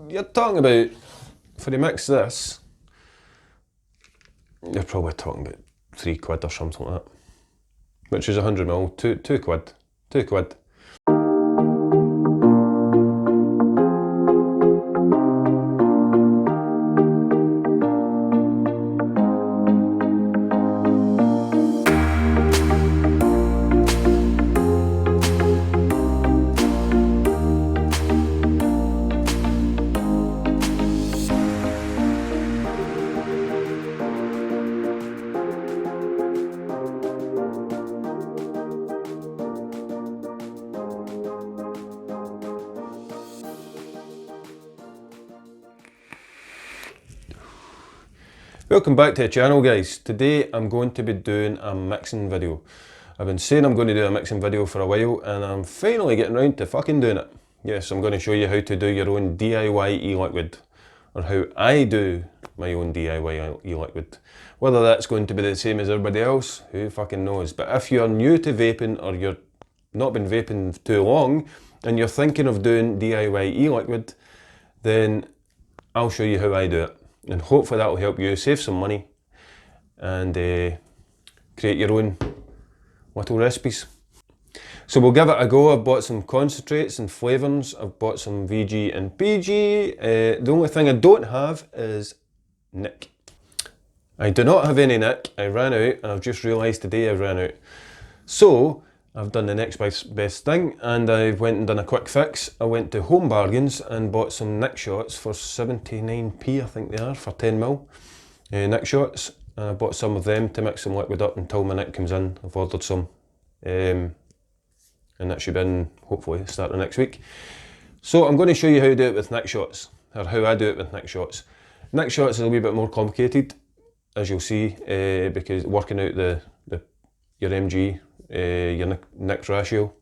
you're talking about, for you mix this, you're probably talking about £3 or something like that. Which is 100ml, two quid. Welcome back to the channel, guys. Today I'm going to be doing a mixing video. I've been saying I'm going to do a mixing video for a while and I'm finally getting around to fucking doing it. Yes, I'm going to show you how to do your own DIY e-liquid, or how I do my own DIY e-liquid. Whether that's going to be the same as everybody else, who fucking knows. But if you're new to vaping, or you're not been vaping too long and you're thinking of doing DIY e-liquid, then I'll show you how I do it. And hopefully that will help you save some money and create your own little recipes. So we'll give it a go. I've bought some concentrates and flavours. I've bought some VG and PG. The only thing I don't have is nick. I do not have any nick. I ran out, and I've just realised today I ran out. So I've done the next best thing, and I went and done a quick fix. I went to Home Bargains and bought some nick shots for 79p, I think they are, for 10ml nick shots. And I bought some of them to mix some liquid up until my nick comes in. I've ordered some, and that should be in hopefully starting next week. So I'm going to show you how to do it with nick shots, or how I do it with nick shots. Nick shots is a wee bit more complicated, as you'll see, because working out your MG, your nick ratio,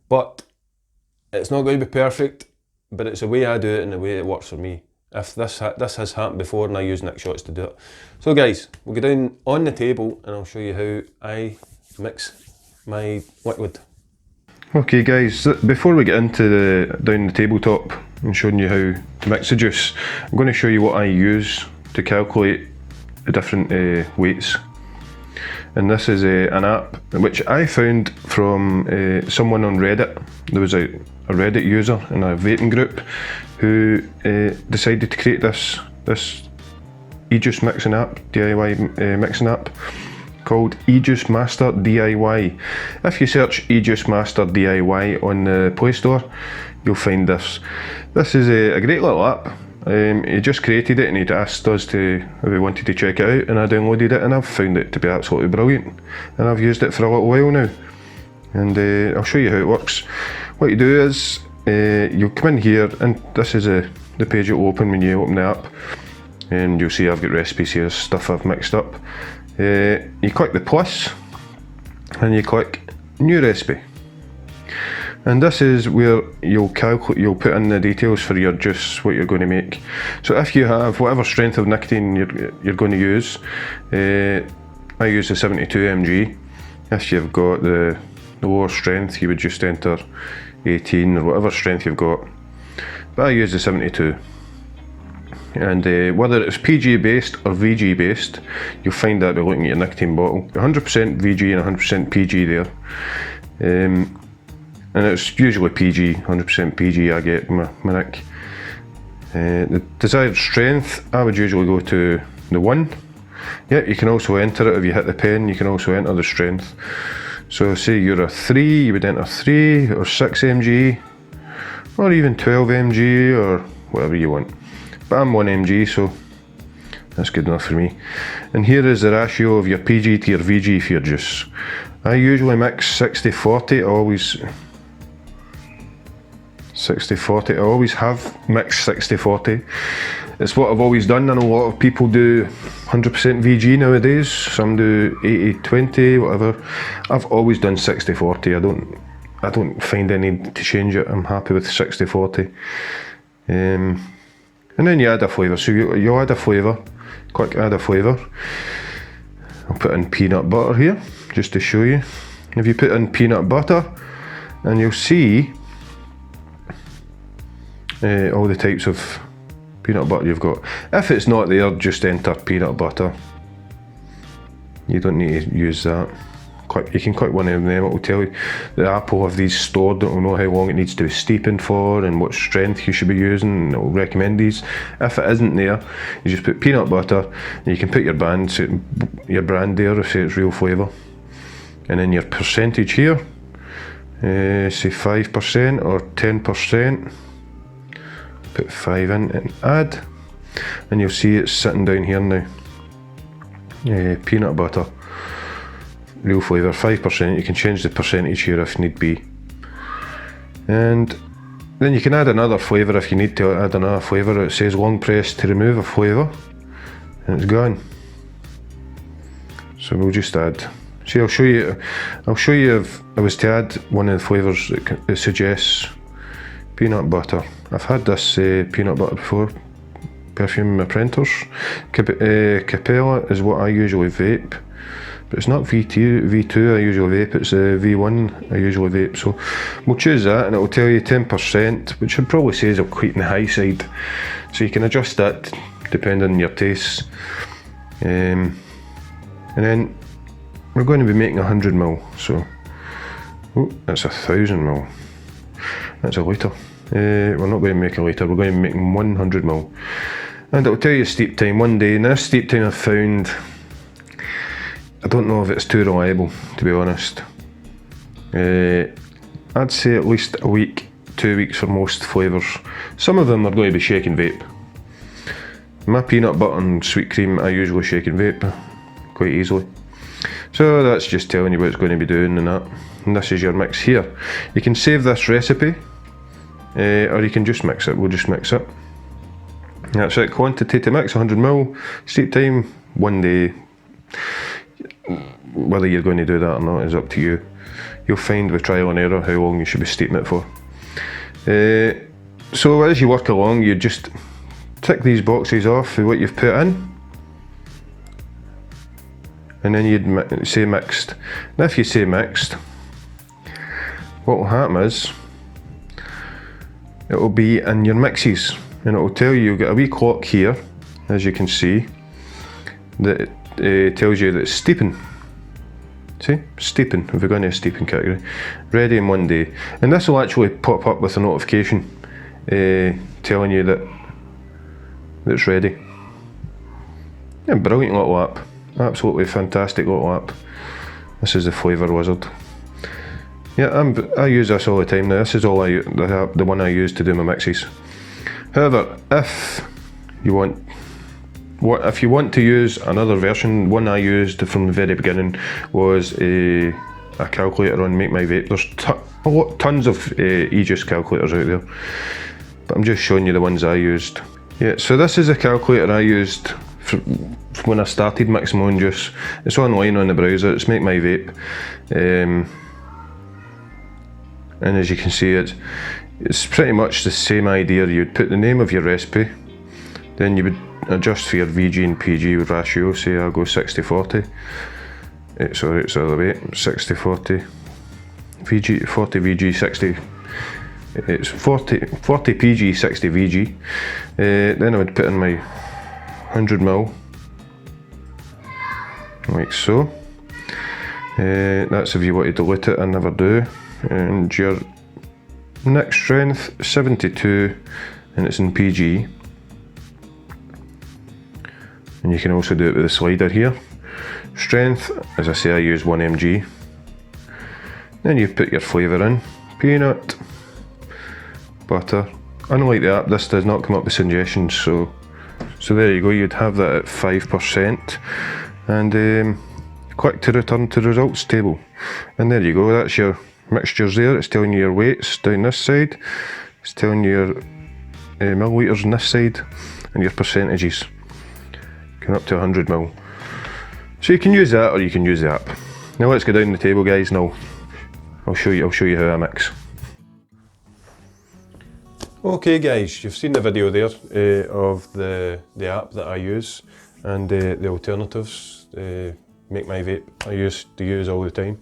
but it's not going to be perfect, but it's the way I do it and the way it works for me. If this has happened before and I use nick shots to do it. So guys, we'll go down on the table and I'll show you how I mix my liquid. Okay guys, before we get into down the tabletop and showing you how to mix the juice, I'm going to show you what I use to calculate the different weights. And this is an app which I found from someone on Reddit. There was a Reddit user in a vaping group who decided to create this EJUICE mixing app, DIY mixing app, called EJUICE Master DIY. If you search EJUICE Master DIY on the Play Store, you'll find this. This is a great little app. He just created it and he'd asked us if we wanted to check it out, and I downloaded it and I've found it to be absolutely brilliant. And I've used it for a little while now. And I'll show you how it works. What you do is, you'll come in here, and this is the page it will open when you open the app. And you'll see I've got recipes here, stuff I've mixed up. You click the plus and you click new recipe. And this is where you'll put in the details for your juice, what you're going to make. So if you have whatever strength of nicotine you're going to use, I use the 72 mg. If you've got the lower strength, you would just enter 18 or whatever strength you've got. But I use the 72. And whether it's PG based or VG based, you'll find that by looking at your nicotine bottle. 100% VG and 100% PG there. And it's usually PG, 100% PG I get my nick. The desired strength, I would usually go to the 1. Yeah, you can also enter it if you hit the pen, you can also enter the strength. So say you're a 3, you would enter 3 or 6 mg, or even 12 mg or whatever you want. But I'm 1 mg, so that's good enough for me. And here is the ratio of your PG to your VG for your juice. I usually mix 60-40, I always have mixed 60-40. It's what I've always done. I know a lot of people do 100% VG nowadays, some do 80-20, whatever. I've always done 60-40. I don't find any need to change it. I'm happy with 60-40. And then you add a flavour. So you'll add a flavour, quick add a flavour. I'll put in peanut butter here, just to show you. If you put in peanut butter, and you'll see all the types of peanut butter you've got. If it's not there, just enter peanut butter. You don't need to use that. You can click one of them, it will tell you. The app will have these stored, it will know how long it needs to be steeping for and what strength you should be using, and it will recommend these. If it isn't there, you just put peanut butter, and you can put your brand there, say it's real flavour. And then your percentage here, say 5% or 10%. Put 5 in and add, and you'll see it's sitting down here now. Peanut butter, real flavour, 5%. You can change the percentage here if need be. And then you can add another flavour if you need to add another flavour. It says long press to remove a flavour, and it's gone. So we'll just add. See, I'll show you if I was to add one of the flavours it suggests. Peanut butter. I've had this peanut butter before. Perfume apprentice. Capella is what I usually vape, but it's not V2 I usually vape, it's V1 I usually vape. So we'll choose that, and it will tell you 10%, which would probably say is quite on the high side. So you can adjust that depending on your tastes. And then we're going to be making 100ml. So that's 1000ml. That's a litre. We're not going to make a litre, we're going to be making 100ml. And it'll tell you steep time 1 day. Now this steep time I've found, I don't know if it's too reliable, to be honest. I'd say at least a week, 2 weeks for most flavours. Some of them are going to be shake and vape. My peanut butter and sweet cream I usually shake and vape quite easily. So that's just telling you what it's going to be doing and that. And this is your mix here. You can save this recipe, or you can just mix it. We'll just mix it. That's it. Quantity to mix 100ml. Steep time 1 day. Whether you're going to do that or not is up to you. You'll find with trial and error how long you should be steeping it for. So as you work along, you just tick these boxes off with what you've put in, and then you'd say mixed. Now if you say mixed, what will happen is it will be in your mixes, and it will tell you, you've got a wee clock here, as you can see, that it tells you that it's steeping. See, steeping, if we're going to a steeping category. Ready in 1 day. And this will actually pop up with a notification telling you that it's ready. Yeah, brilliant little app. Absolutely fantastic little app. This is the Flavour Wizard. Yeah, I use this all the time now. This is all the one I use to do my mixes. However, if you want to use another version, one I used from the very beginning was a calculator on Make My Vape. There's tons of EJUICE calculators out there, but I'm just showing you the ones I used. Yeah, so this is a calculator I used when I started mixing my own juice. It's online on the browser, it's Make My Vape. And as you can see, it's pretty much the same idea. You'd put the name of your recipe, then you would adjust for your VG and PG ratio. Say I'll go 60-40. Sorry, it's the other way. 60-40. VG, 40 VG, 60. It's 40 PG, 60 VG. Then I would put in my 100ml, like so. That's if you want to dilute it. I never do. And your next strength 72, and it's in PG. And you can also do it with the slider here. Strength, as I say, I use 1 mg. Then you put your flavour in. Peanut, butter. Unlike the app, this does not come up with suggestions, so there you go, you'd have that at 5%. And click to return to results table. And there you go, that's your mixtures there. It's telling you your weights down this side. It's telling you your millilitres on this side, and your percentages. Going up to 100ml. So you can use that, or you can use the app. Now let's go down the table, guys. Now I'll show you how I mix. Okay guys, you've seen the video there of the app that I use, and the alternatives. Make My Vape I used to use all the time,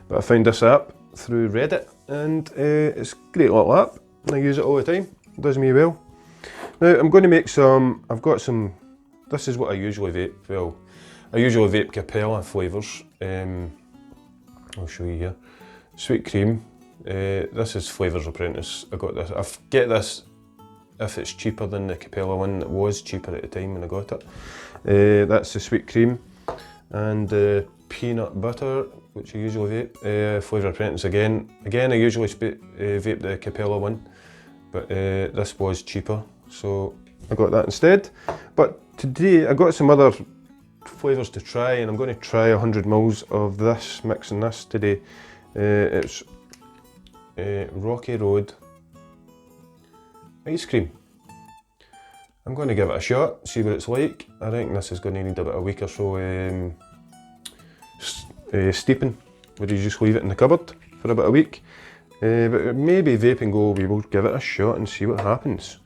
but I found this app through Reddit, and it's a great little app. I use it all the time. does me well. Now I'm going to make some, I've got some, this is what I usually vape, well, I usually vape Capella flavours. I'll show you here. Sweet cream, this is Flavours Apprentice. I got this, I get this if it's cheaper than the Capella one. It was cheaper at the time when I got it. That's the sweet cream, and peanut butter, which I usually vape. Flavour Apprentice again. I usually vape the Capella one, but this was cheaper, so I got that instead. But today I got some other flavours to try, and I'm going to try 100 mils of this, mixing this today. It's Rocky Road ice cream. I'm going to give it a shot, see what it's like. I think this is going to need about a week or so steeping, where you just leave it in the cupboard for about a week. But maybe Vape and Go we will give it a shot and see what happens.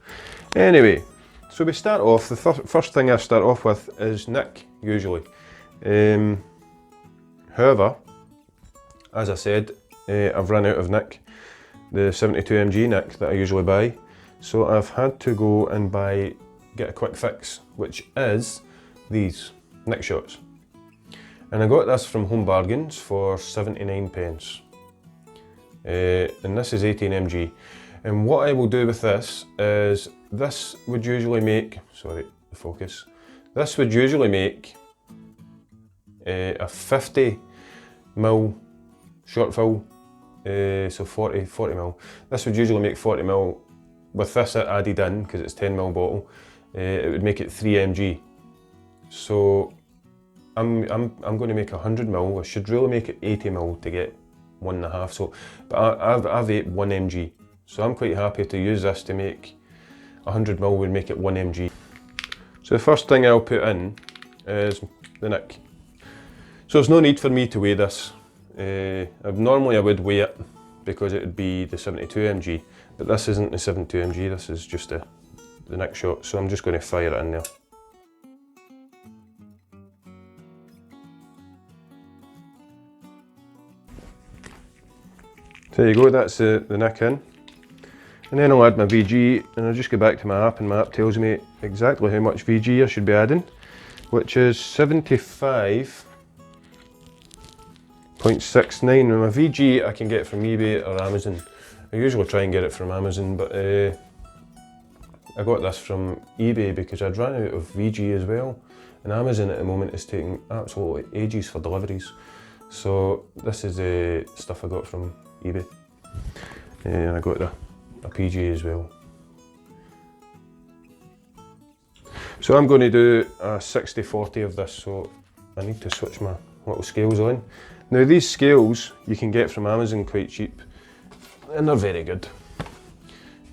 Anyway, so we start off, the first thing I start off with is nick, usually. However, as I said, I've run out of nick, the 72mg nick that I usually buy. So I've had to go and get a quick fix, which is these nick shots. And I got this from Home Bargains for 79 pence. And this is 18mg. And what I will do with this is, this would usually make, sorry, the focus. This would usually make a 50 ml short fill, so 40 ml. This would usually make 40 ml. With this added in, because it's 10 ml bottle, it would make it 3mg. So I'm going to make 100 ml. I should really make it 80 ml to get 1.5. So, but I vape 1mg. So I'm quite happy to use this to make 100 ml would make it 1mg. So the first thing I'll put in is the nick. So there's no need for me to weigh this. Normally I would weigh it because it would be the 72mg, but this isn't the 72mg, this is just the nick shot. So I'm just going to fire it in there. So there you go, that's the nick in. And then I'll add my VG, and I'll just go back to my app, and my app tells me exactly how much VG I should be adding, which is 75.69. Now my VG I can get from eBay or Amazon. I usually try and get it from Amazon, but I got this from eBay because I'd run out of VG as well. And Amazon at the moment is taking absolutely ages for deliveries. So this is the stuff I got from eBay. And I got a PG as well. So I'm going to do a 60-40 of this, so I need to switch my little scales on. Now these scales you can get from Amazon quite cheap, and they're very good.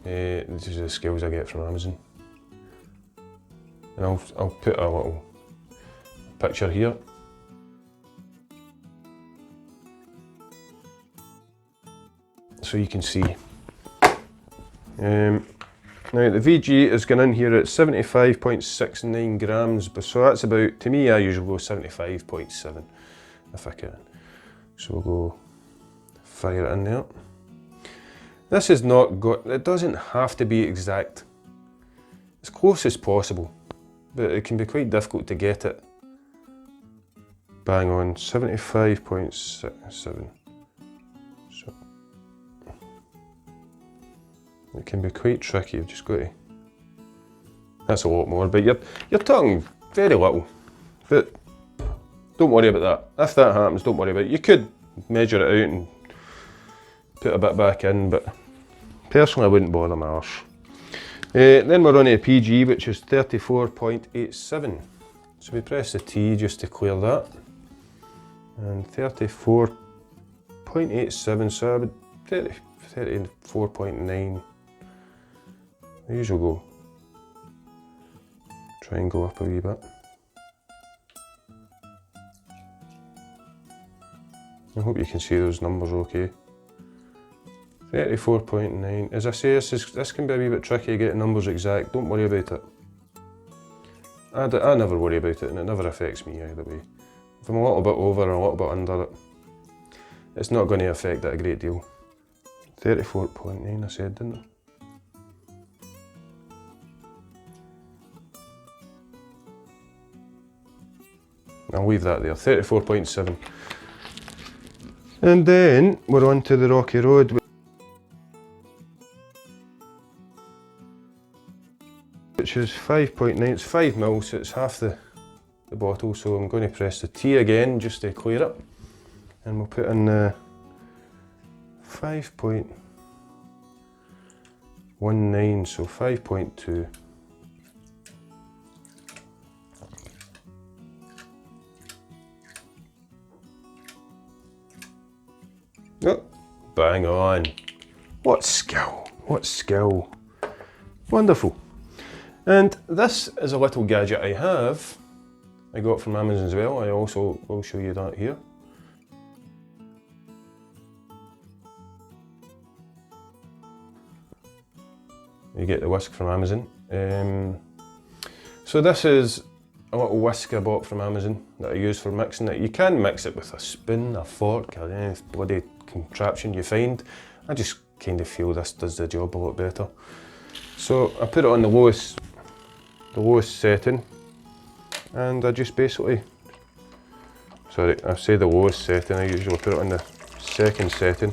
These are the scales I get from Amazon. And I'll put a little picture here. So you can see. Now the VG is going in here at 75.69 grams, but so that's about, to me I usually go 75.7 if I can. So we'll go fire it in there. This is not got, it doesn't have to be exact, as close as possible, but it can be quite difficult to get it bang on. 75.67. So it can be quite tricky. You've just got to, that's a lot more, but you're talking very little, but don't worry about that. If that happens, don't worry about it. You could measure it out and put a bit back in, but personally I wouldn't bother my arse. Then we're on to a PG, which is 34.87. So we press the T just to clear that. And 34.87, so I would 34.9. I usually go, try and go up a wee bit. I hope you can see those numbers okay. 34.9. As I say, this can be a wee bit tricky getting numbers exact. Don't worry about it. I never worry about it, and it never affects me either way. If I'm a little bit over or a little bit under it, it's not going to affect it a great deal. 34.9 I said, didn't I? I'll leave that there, 34.7. And then we're on to the rocky road, which is 5.9, it's 5 mils, so it's half the bottle. So I'm going to press the T again just to clear it. And we'll put in 5.19, so 5.2. Oh, bang on. What skill, what skill. Wonderful. And this is a little gadget I got from Amazon as well. I also will show you that here. You get the whisk from Amazon. So this is a little whisk I bought from Amazon that I use for mixing it. You can mix it with a spoon, a fork, or any bloody contraption you find. I just kind of feel this does the job a lot better. So I put it on the lowest setting, and I just basically, sorry, I say the lowest setting, I usually put it on the second setting,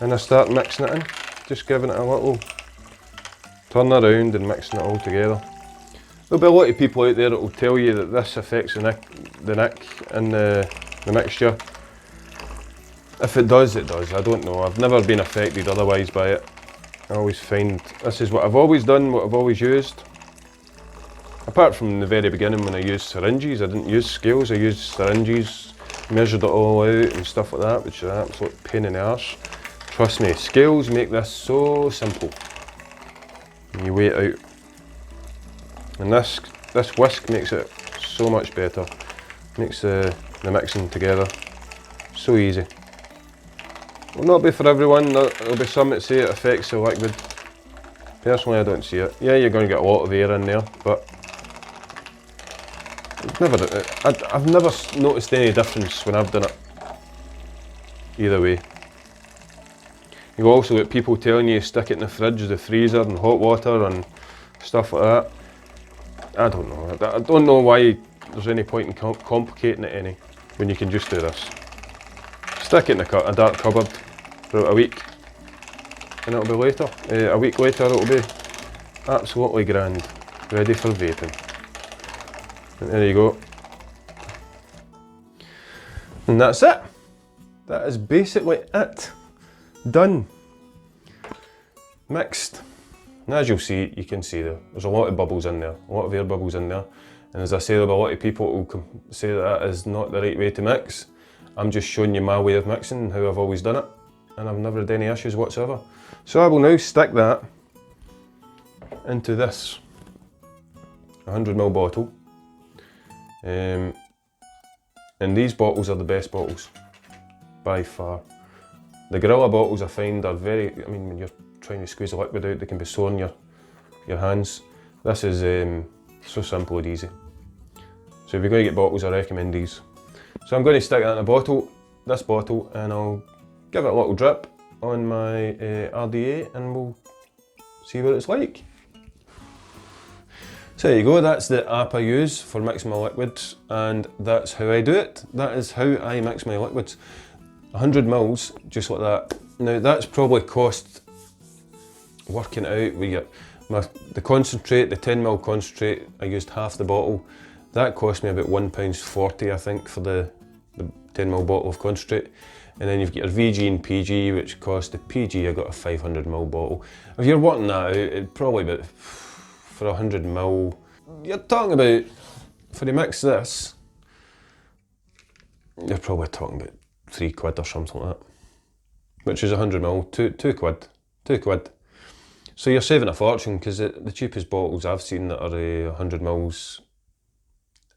and I start mixing it in, just giving it a little turn around and mixing it all together. There'll be a lot of people out there that will tell you that this affects the nick in the mixture. If it does, it does. I don't know. I've never been affected otherwise by it. I always find this is what I've always done, what I've always used. Apart from the very beginning when I used syringes, I didn't use scales, I used syringes, measured it all out and stuff like that, which is an absolute pain in the arse. Trust me, scales make this so simple. And you weigh it out. And this whisk makes it so much better. Makes the mixing together so easy. Will not be for everyone. There'll be some that say it affects the liquid. Personally, I don't see it. Yeah, you're going to get a lot of air in there, but I've never noticed any difference when I've done it. Either way. You've also got people telling you stick it in the fridge, the freezer, and hot water and stuff like that. I don't know. I don't know why there's any point in complicating it any when you can just do this. Stick it in a dark cupboard for about a week, and it'll be later. A week later, it'll be absolutely grand, ready for vaping. And there you go. And that's it. That is basically it. Done. Mixed. And as you'll see, you can see there's a lot of bubbles in there, a lot of air bubbles in there. And as I say, there'll be a lot of people who will say that is not the right way to mix. I'm just showing you my way of mixing and how I've always done it. And I've never had any issues whatsoever. So I will now stick that into this 100ml bottle. And these bottles are the best bottles, by far. The Gorilla bottles I find are very, I mean, when you're trying to squeeze the liquid out, they can be sore in your hands. This is so simple and easy. So if you're going to get bottles, I recommend these. So I'm going to stick that in a bottle, this bottle, and I'll give it a little drip on my RDA, and we'll see what it's like. So there you go, that's the app I use for mixing my liquids, and that's how I do it. That is how I mix my liquids. 100 mils, just like that. Now that's probably cost, working out, we get the concentrate, the 10ml concentrate, I used half the bottle. That cost me about £1.40 I think for the 10ml bottle of concentrate. And then you've got your VG and PG, which cost the PG, I got a 500ml bottle. If you're working that out, it'd probably be, for 100ml, you're talking about, for to mix this, you're probably talking about £3 or something like that. Which is 100ml, two quid. So you're saving a fortune, because the cheapest bottles I've seen that are 100ml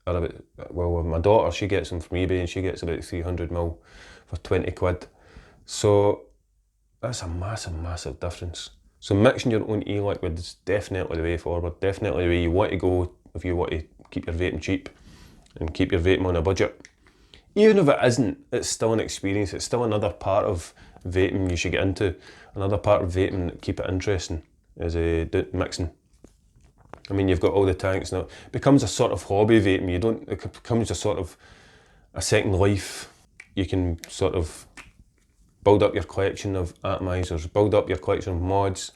are about, well, my daughter, she gets them from eBay and she gets about 300ml for 20 quid. So that's a massive, massive difference. So mixing your own e-liquid is definitely the way forward, definitely the way you want to go if you want to keep your vaping cheap and keep your vaping on a budget. Even if it isn't, it's still an experience, it's still another part of vaping you should get into. Another part of vaping that keep it interesting is mixing. I mean, you've got all the tanks now. It becomes a sort of hobby vaping. It becomes a sort of a second life. You can sort of build up your collection of atomizers, build up your collection of mods,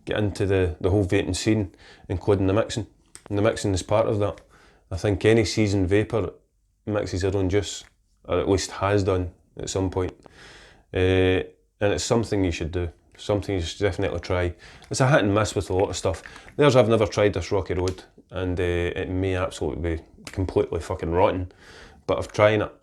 get into the whole vaping scene, including the mixing. And the mixing is part of that. I think any seasoned vapor mixes their own juice, or at least has done at some point. And it's something you should do, something you should definitely try. It's a hit and miss with a lot of stuff. I've never tried this Rocky Road, and it may absolutely be completely fucking rotten, but I've tried it.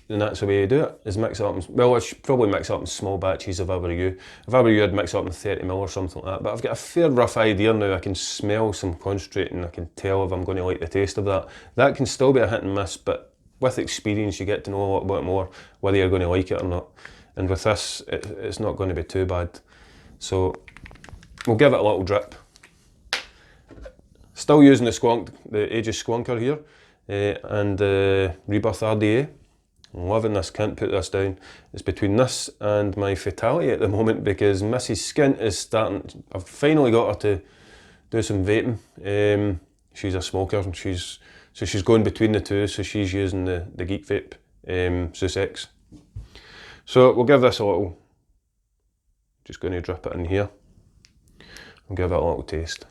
And that's the way you do it, is mix it up. Well, I should probably mix it up in small batches if I were you. If I were you, I'd mix it up in 30ml or something like that. But I've got a fair rough idea now. I can smell some concentrate and I can tell if I'm going to like the taste of that. That can still be a hit and miss, but with experience you get to know a little bit more whether you're going to like it or not. And with this, it's not going to be too bad. So we'll give it a little drip. Still using the EJUICE Squonker here and the Rebirth RDA. I'm loving this, can't put this down. It's between this and my Fatality at the moment because Mrs. Skint is starting, I've finally got her to do some vaping. She's a smoker and she's going between the two, so she's using the Geek Vape Zeus X. So we'll give this a little, just going to drip it in here and give it a little taste.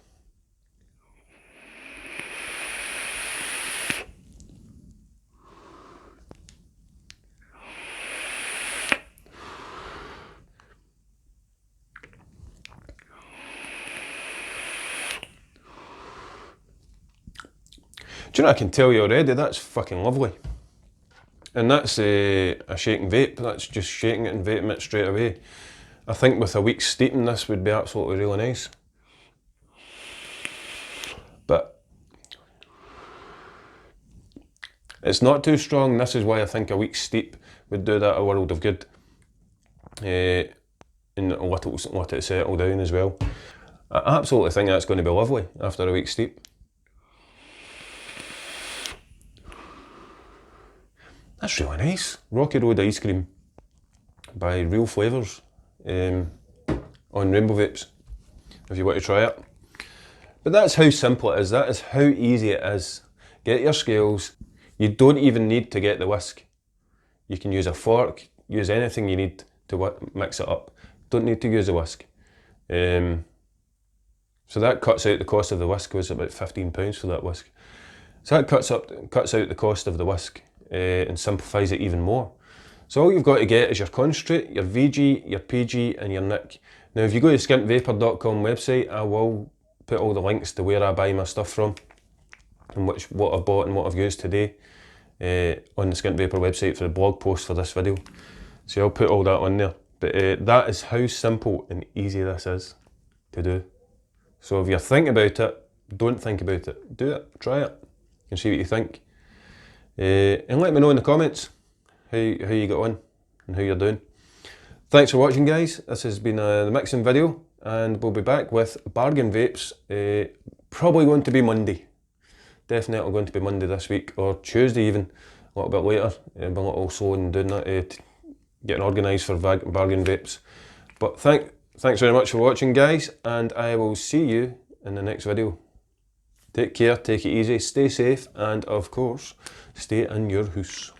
Do you know, I can tell you already, that's fucking lovely. And that's a shaking vape, that's just shaking it and vaping it straight away. I think with a week's steeping this would be absolutely really nice. But it's not too strong, this is why I think a week's steep would do that a world of good. And let it settle down as well. I absolutely think that's going to be lovely after a week's steep. That's really nice. Rocky Road ice cream by Real Flavours on Rainbow Vapes, if you want to try it. But that's how simple it is, that is how easy it is. Get your scales, you don't even need to get the whisk. You can use a fork, use anything you need to mix it up. Don't need to use a whisk. So that cuts out the cost of the whisk, was about £15 for that whisk. So that cuts out the cost of the whisk. And simplifies it even more. So all you've got to get is your concentrate, your VG, your PG and your nic. Now if you go to the skintvapor.com website, I will put all the links to where I buy my stuff from and what I've bought and what I've used today on the Skint Vapor website for the blog post for this video. So I'll put all that on there. But that is how simple and easy this is to do. So if you're thinking about it, don't think about it. Do it, try it and see what you think. And let me know in the comments how you got on and how you're doing. Thanks for watching, guys. This has been the mixing video and we'll be back with bargain vapes, probably going to be Monday. Definitely going to be Monday this week, or Tuesday even, a little bit later. I'm a little slow in doing that, getting organised for bargain vapes. But thanks very much for watching, guys, and I will see you in the next video. Take care, take it easy, stay safe, and of course, stay in your house.